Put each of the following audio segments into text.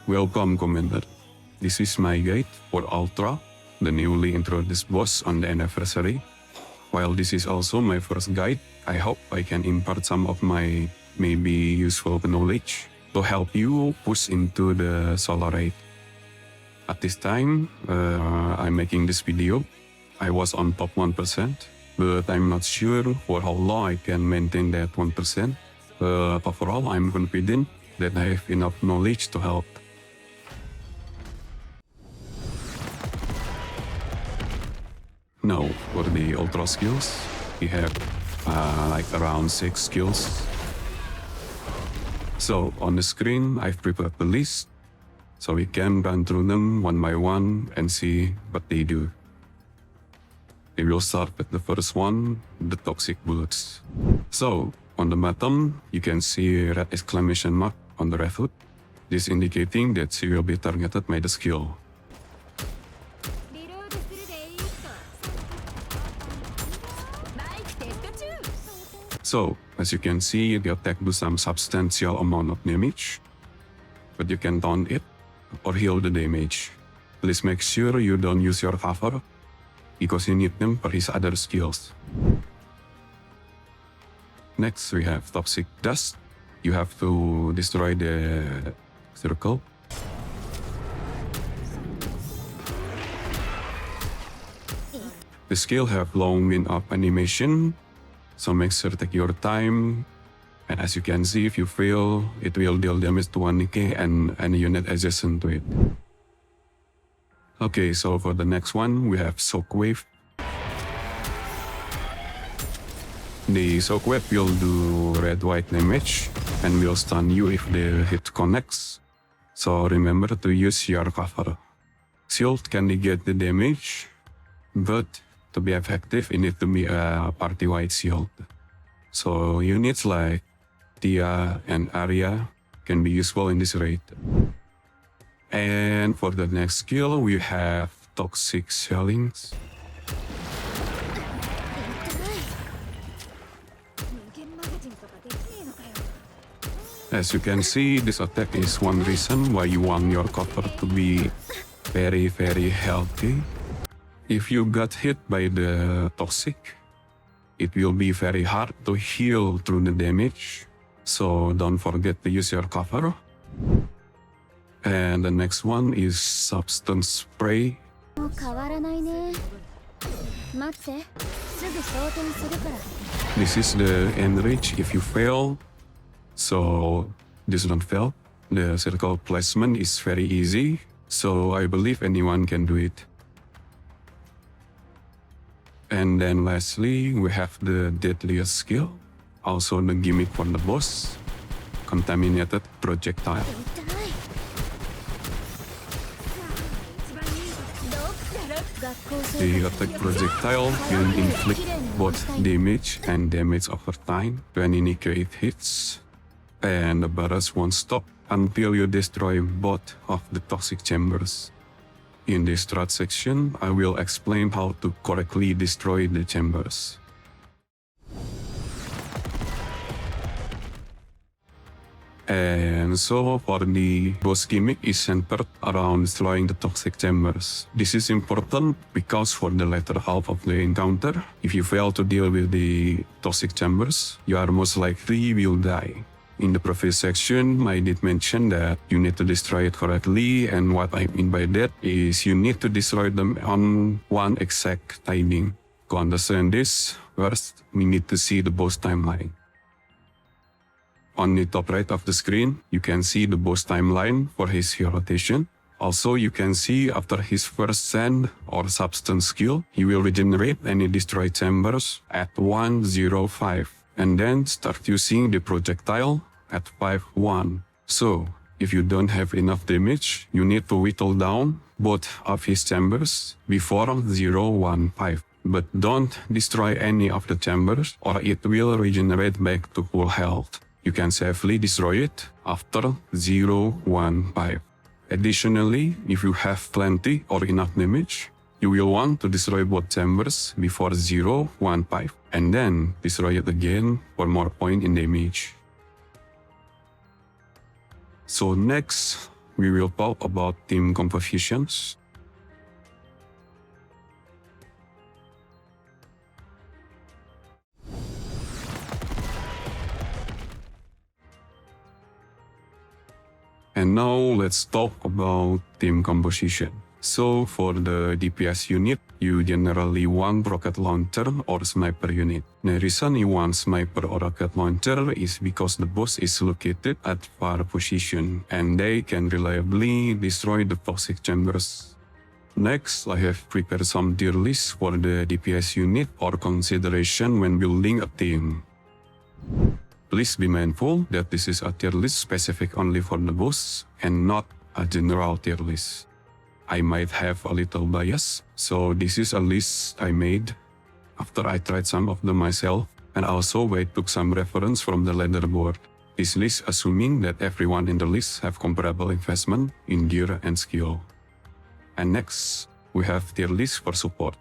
Welcome, Commander. This is my guide for Ultra, the newly introduced boss on the anniversary. While this is also my first guide, I hope I can impart some of my maybe useful knowledge to help you push into the Solar Raid. At this time, I'm making this video. I was on top 1%, but I'm not sure for how long I can maintain that 1%. But overall, I'm confident that I have enough knowledge to help. Now, for the Ultra skills, we have like around 6 skills. So, on the screen, I've prepared the list, so we can run through them one by one and see what they do. We will start with the first one, the toxic bullets. So, on the bottom, you can see a red exclamation mark on the red hood. This indicating that she will be targeted by the skill. So, as you can see, the attack does some substantial amount of damage, but you can taunt it or heal the damage. Please make sure you don't use your cover, because you need them for his other skills. Next, we have Toxic Dust. You have to destroy the circle. The skill have long wind-up animation, so make sure to take your time. And as you can see, if you fail, it will deal damage to one NIKKE and any unit adjacent to it. Okay, so for the next one, we have Shockwave. The Shockwave will do red-white damage and will stun you if the hit connects. So remember to use your cover. Shield can negate the damage, but to be effective, it needs to be a party-wide shield. So units like Tia and Arya can be useful in this raid. And for the next skill, we have Toxic Shellings. As you can see, this attack is one reason why you want your cover to be very healthy. If you got hit by the Toxic, it will be very hard to heal through the damage, so don't forget to use your cover. And the next one is Substance Spray. This is the enrich if you fail, so this don't fail. The circle placement is very easy, so I believe anyone can do it. And then lastly, we have the deadliest skill, also the gimmick for the boss, Contaminated Projectile. The attack projectile will inflict both damage and damage over time when NIKKE hits, and the barrage won't stop until you destroy both of the toxic chambers. In this STRAT section, I will explain how to correctly destroy the chambers. And so for the boss gimmick is centered around destroying the toxic chambers. This is important because for the latter half of the encounter, if you fail to deal with the toxic chambers, you are most likely will die. In the previous section, I did mention that you need to destroy it correctly, and what I mean by that is you need to destroy them on one exact timing. To understand this, first we need to see the boss timeline. On the top right of the screen, you can see the boss timeline for his hero rotation. Also, you can see after his first sand or substance skill, he will regenerate any destroyed chambers at 105. And then start using the projectile at 5-1. So, if you don't have enough damage, you need to whittle down both of his chambers before 0-1-5. But don't destroy any of the chambers or it will regenerate back to full health. You can safely destroy it after 0-1-5. Additionally, if you have plenty or enough damage, you will want to destroy both chambers before 0-1-5 and then destroy it again for more point in damage. So next, we will talk about team compositions. And now let's talk about team composition. So for the DPS unit, you generally want rocket launcher or sniper unit. The reason you want sniper or rocket launcher is because the boss is located at far position and they can reliably destroy the toxic chambers. Next, I have prepared some tier lists for the DPS unit for consideration when building a team. Please be mindful that this is a tier list specific only for the boss and not a general tier list. I might have a little bias, so this is a list I made after I tried some of them myself, and also I took some reference from the leaderboard. This list assuming that everyone in the list have comparable investment in gear and skill. And next, we have tier list for support.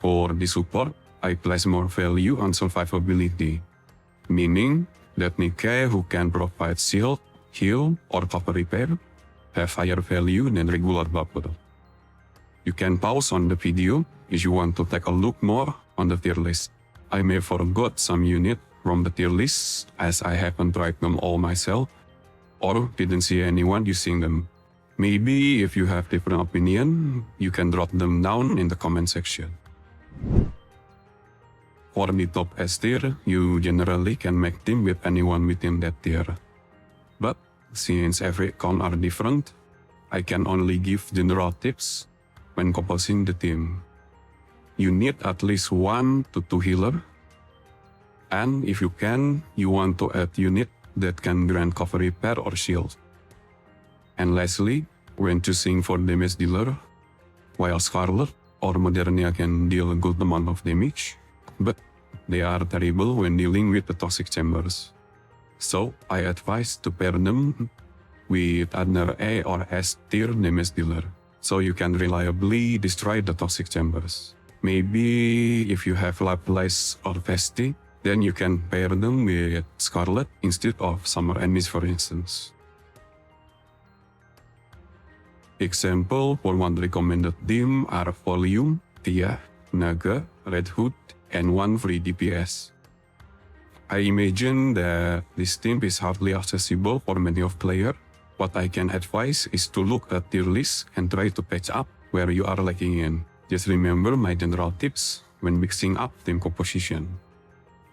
For the support, I place more value on survivability, meaning that NIKKE who can provide shield, heal, or cover repair have higher value than regular buffer. You can pause on the video if you want to take a look more on the tier list. I may forgot some unit from the tier list as I haven't tried them all myself or didn't see anyone using them. Maybe if you have different opinion, you can drop them down in the comment section. For the top S tier, you generally can make team with anyone within that tier. But since every account are different, I can only give general tips when composing the team. You need at least 1 to 2 healer, and if you can, you want to add unit that can grant cover repair or shield. And lastly, when choosing for damage dealer, while Scarlet or Modernia can deal a good amount of damage, but they are terrible when dealing with the toxic chambers. So I advise to pair them with either A or S tier damage dealer, so you can reliably destroy the toxic chambers. Maybe if you have Laplace or Vesti, then you can pair them with Scarlet instead of Summer enemies, for instance. Example for one recommended team are Volume, Tia, NIKKE, Red Hood, and one free DPS. I imagine that this team is hardly accessible for many of players. What I can advise is to look at tier list and try to patch up where you are lacking in. Just remember my general tips when mixing up team composition.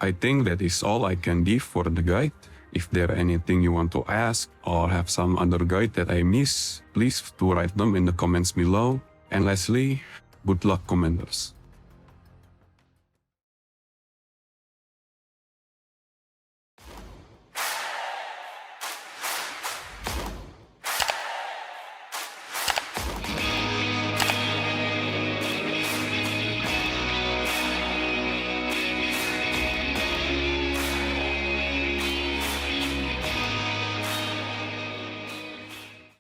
I think that is all I can give for the guide. If there anything you want to ask or have some other guide that I miss, please to write them in the comments below. And lastly, good luck commenters.